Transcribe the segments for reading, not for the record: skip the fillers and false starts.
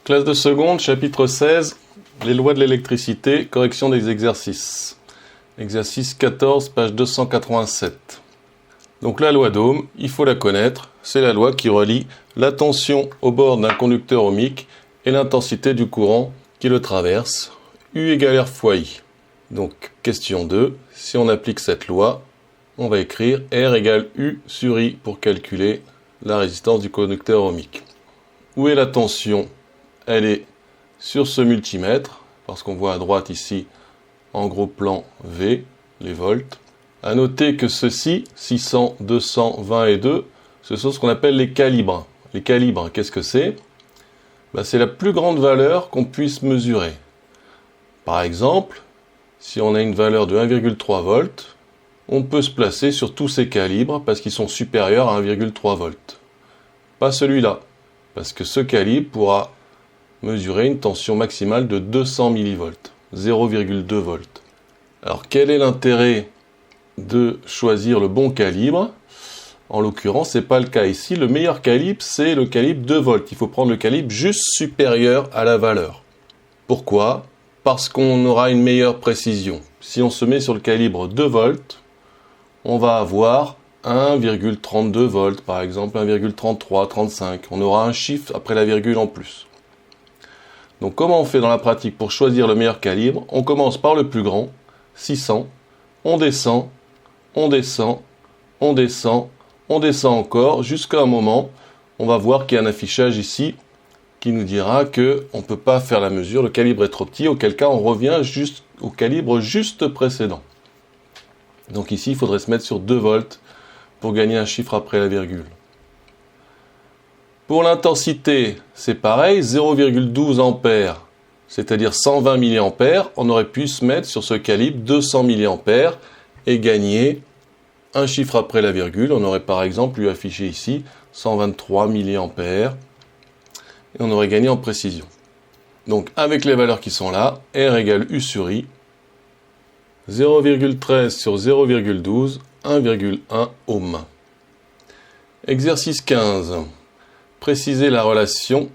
Classe de seconde, chapitre 16, les lois de l'électricité, correction des exercices. Exercice 14, page 287. Donc la loi d'Ohm, il faut la connaître, c'est la loi qui relie la tension au bord d'un conducteur ohmique et l'intensité du courant qui le traverse, U égale R fois I. Donc question 2, si on applique cette loi, on va écrire R égale U sur I pour calculer la résistance du conducteur ohmique. Où est la tension ? Elle est sur ce multimètre, parce qu'on voit à droite ici, en gros plan V, les volts. À noter que ceci, 600, 200, 20 et 2, ce sont ce qu'on appelle les calibres. Les calibres, qu'est-ce que c'est ? C'est la plus grande valeur qu'on puisse mesurer. Par exemple, si on a une valeur de 1,3 volts, on peut se placer sur tous ces calibres parce qu'ils sont supérieurs à 1,3 volts. Pas celui-là, parce que ce calibre pourra mesurer une tension maximale de 200 millivolts, 0,2 volts. Alors quel est l'intérêt de choisir le bon calibre ? En l'occurrence, ce n'est pas le cas ici. Le meilleur calibre, c'est le calibre 2 volts. Il faut prendre le calibre juste supérieur à la valeur. Pourquoi ? Parce qu'on aura une meilleure précision. Si on se met sur le calibre 2 volts, on va avoir 1,32 volts, par exemple 1,33, 35. On aura un chiffre après la virgule en plus. Donc comment on fait dans la pratique pour choisir le meilleur calibre ? On commence par le plus grand, 600, on descend, on descend, on descend, on descend encore, jusqu'à un moment, on va voir qu'il y a un affichage ici qui nous dira qu'on ne peut pas faire la mesure, le calibre est trop petit, auquel cas on revient juste au calibre juste précédent. Donc ici, il faudrait se mettre sur 2 volts pour gagner un chiffre après la virgule. Pour l'intensité, c'est pareil, 0,12 ampères, c'est-à-dire 120 mA, on aurait pu se mettre sur ce calibre 200 mA et gagner un chiffre après la virgule. On aurait par exemple pu afficher ici 123 mA et on aurait gagné en précision. Donc avec les valeurs qui sont là, R égale U sur I, 0,13 sur 0,12, 1,1 ohm. Exercice 15. Préciser la relation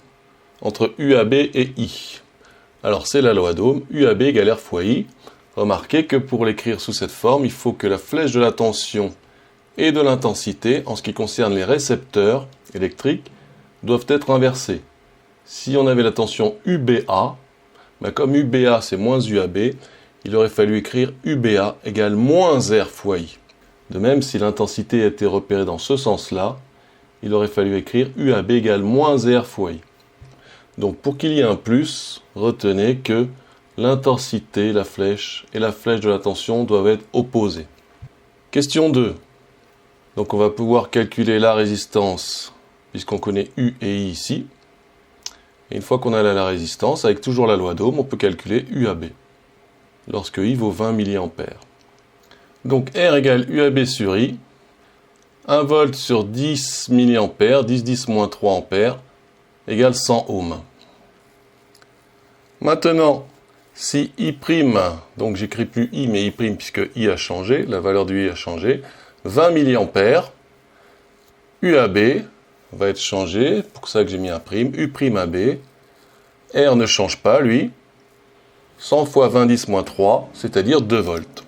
entre UAB et I. Alors c'est la loi d'Ohm, UAB égale R fois I. Remarquez que pour l'écrire sous cette forme, il faut que la flèche de la tension et de l'intensité, en ce qui concerne les récepteurs électriques, doivent être inversées. Si on avait la tension UBA, comme UBA c'est moins UAB, il aurait fallu écrire UBA égale moins R fois I. De même, si l'intensité a été repérée dans ce sens-là, il aurait fallu écrire UAB égale moins R fois I. Donc pour qu'il y ait un plus, retenez que l'intensité, la flèche et la flèche de la tension doivent être opposées. Question 2. Donc on va pouvoir calculer la résistance, puisqu'on connaît U et I ici. Et une fois qu'on a la résistance, avec toujours la loi d'Ohm, on peut calculer UAB, lorsque I vaut 20 mA. Donc R égale UAB sur I, 1 volt sur 10 mA, 10 moins 3 ampères, égale 100 ohms. Maintenant, si I', donc j'écris plus I mais I' puisque I a changé, la valeur du I a changé, 20 mA, UAB va être changé, pour ça que j'ai mis un prime, U'AB, R ne change pas lui, 100 fois 20 10 moins 3, c'est-à-dire 2 volts.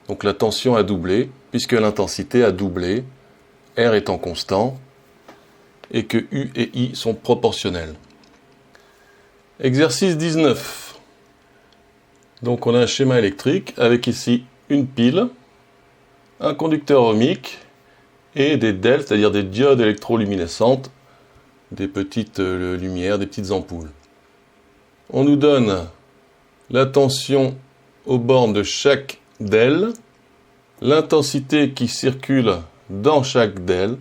Donc la tension a doublé, puisque l'intensité a doublé, R étant constant, et que U et I sont proportionnels. Exercice 19. Donc on a un schéma électrique avec ici une pile, un conducteur ohmique et des DEL, c'est-à-dire des diodes électroluminescentes, des petites lumières, des petites ampoules. On nous donne la tension aux bornes de chaque DEL, l'intensité qui circule dans chaque DEL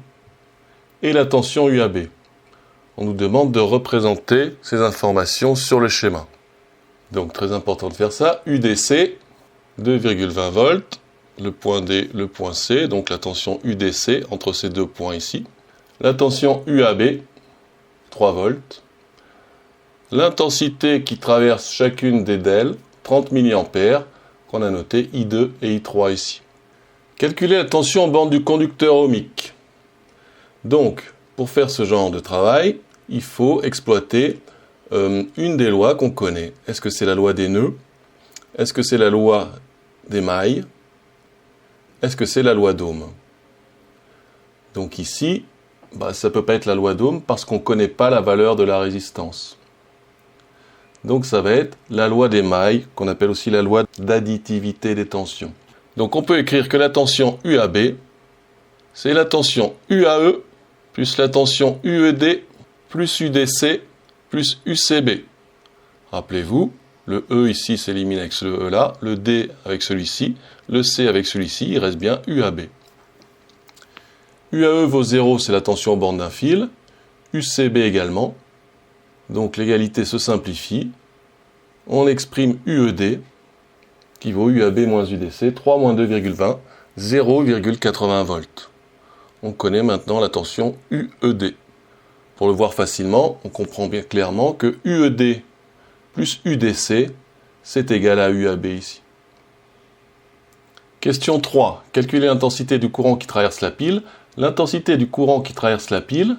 et la tension UAB. On nous demande de représenter ces informations sur le schéma. Donc très important de faire ça. UDC, 2,20 volts, le point D, le point C, donc la tension UDC entre ces deux points ici. La tension UAB, 3 volts. L'intensité qui traverse chacune des DEL, 30 mA, qu'on a noté I2 et I3 ici. Calculer la tension en borne du conducteur ohmique. Donc, pour faire ce genre de travail, il faut exploiter une des lois qu'on connaît. Est-ce que c'est la loi des nœuds? Est-ce que c'est la loi des mailles? Est-ce que c'est la loi d'Ohm? Donc ici, ça ne peut pas être la loi d'Ohm parce qu'on ne connaît pas la valeur de la résistance. Donc ça va être la loi des mailles, qu'on appelle aussi la loi d'additivité des tensions. Donc on peut écrire que la tension UAB, c'est la tension UAE plus la tension UED plus UDC plus UCB. Rappelez-vous, le E ici s'élimine avec ce E là, le D avec celui-ci, le C avec celui-ci, il reste bien UAB. UAE vaut 0, c'est la tension aux bornes d'un fil, UCB également, donc l'égalité se simplifie, on exprime UED, qui vaut UAB moins UDC, 3 moins 2,20, 0,80 volts. On connaît maintenant la tension UED. Pour le voir facilement, on comprend bien clairement que UED plus UDC, c'est égal à UAB ici. Question 3. Calculer l'intensité du courant qui traverse la pile. L'intensité du courant qui traverse la pile,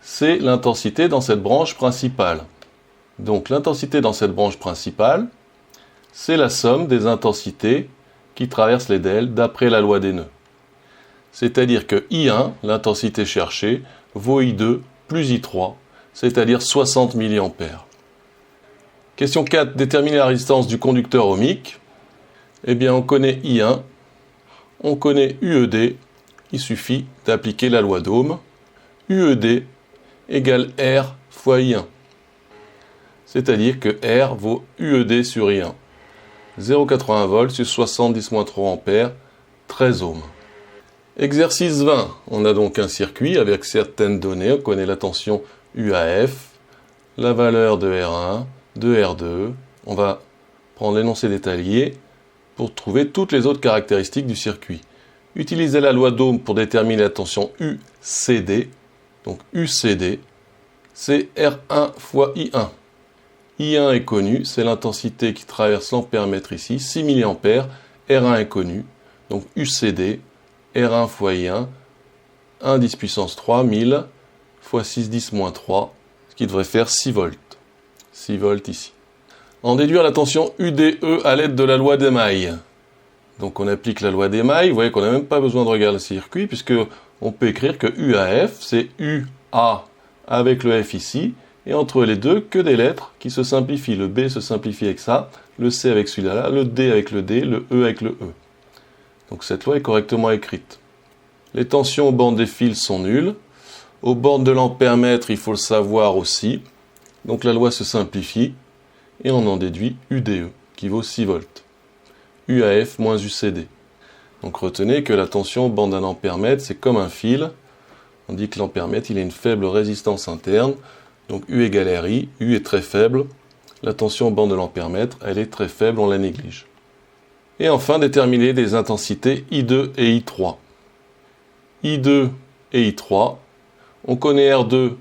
c'est l'intensité dans cette branche principale. Donc l'intensité dans cette branche principale, c'est la somme des intensités qui traversent les DEL d'après la loi des nœuds. C'est-à-dire que I1, l'intensité cherchée, vaut I2 plus I3, c'est-à-dire 60 mA. Question 4. Déterminer la résistance du conducteur ohmique. Eh bien, on connaît I1, on connaît UED, il suffit d'appliquer la loi d'Ohm. UED égale R fois I1. C'est-à-dire que R vaut UED sur I1. 0,80 volts sur 70-3 ampères, 13 ohms. Exercice 20. On a donc un circuit avec certaines données. On connaît la tension UAF, la valeur de R1, de R2. On va prendre l'énoncé détaillé pour trouver toutes les autres caractéristiques du circuit. Utilisez la loi d'Ohm pour déterminer la tension UCD. Donc UCD, c'est R1 fois I1. I1 est connu, c'est l'intensité qui traverse l'ampère-mètre ici, 6 mA. R1 est connu, donc UCD, R1 fois I1, 1 10 puissance 3, 1000 fois 6 10 moins 3, ce qui devrait faire 6 volts. 6 volts ici. En déduire la tension UDE à l'aide de la loi des mailles. Donc on applique la loi des mailles, vous voyez qu'on n'a même pas besoin de regarder le circuit, puisque on peut écrire que UAF, c'est UA avec le F ici, et entre les deux, que des lettres qui se simplifient. Le B se simplifie avec ça, le C avec celui-là, le D avec le D, le E avec le E. Donc cette loi est correctement écrite. Les tensions aux bornes des fils sont nulles. Aux bornes de l'ampère-mètre, il faut le savoir aussi. Donc la loi se simplifie, et on en déduit UDE, qui vaut 6 volts. UAF moins UCD. Donc retenez que la tension aux bornes d'un ampère-mètre, c'est comme un fil. On dit que l'ampère-mètre, il a une faible résistance interne. Donc U égale RI, U est très faible. La tension aux bornes de l'ampère-mètre, elle est très faible, on la néglige. Et enfin, déterminer des intensités I2 et I3. I2 et I3. On connaît R2.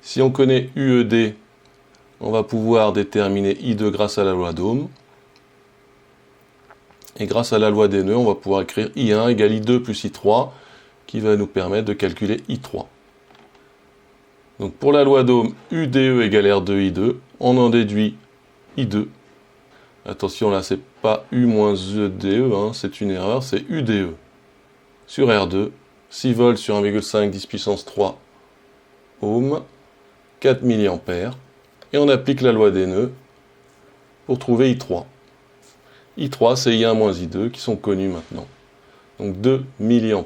Si on connaît UED, on va pouvoir déterminer I2 grâce à la loi d'Ohm. Et grâce à la loi des nœuds, on va pouvoir écrire I1 égale I2 plus I3, qui va nous permettre de calculer I3. Donc pour la loi d'Ohm, UDE égale R2 I2, on en déduit I2. Attention là, c'est pas U moins EDE, c'est une erreur, c'est UDE. Sur R2, 6 volts sur 1,5 10 puissance 3 ohms, 4 mA. Et on applique la loi des nœuds pour trouver I3. I3, c'est I1 moins I2 qui sont connus maintenant. Donc 2 mA.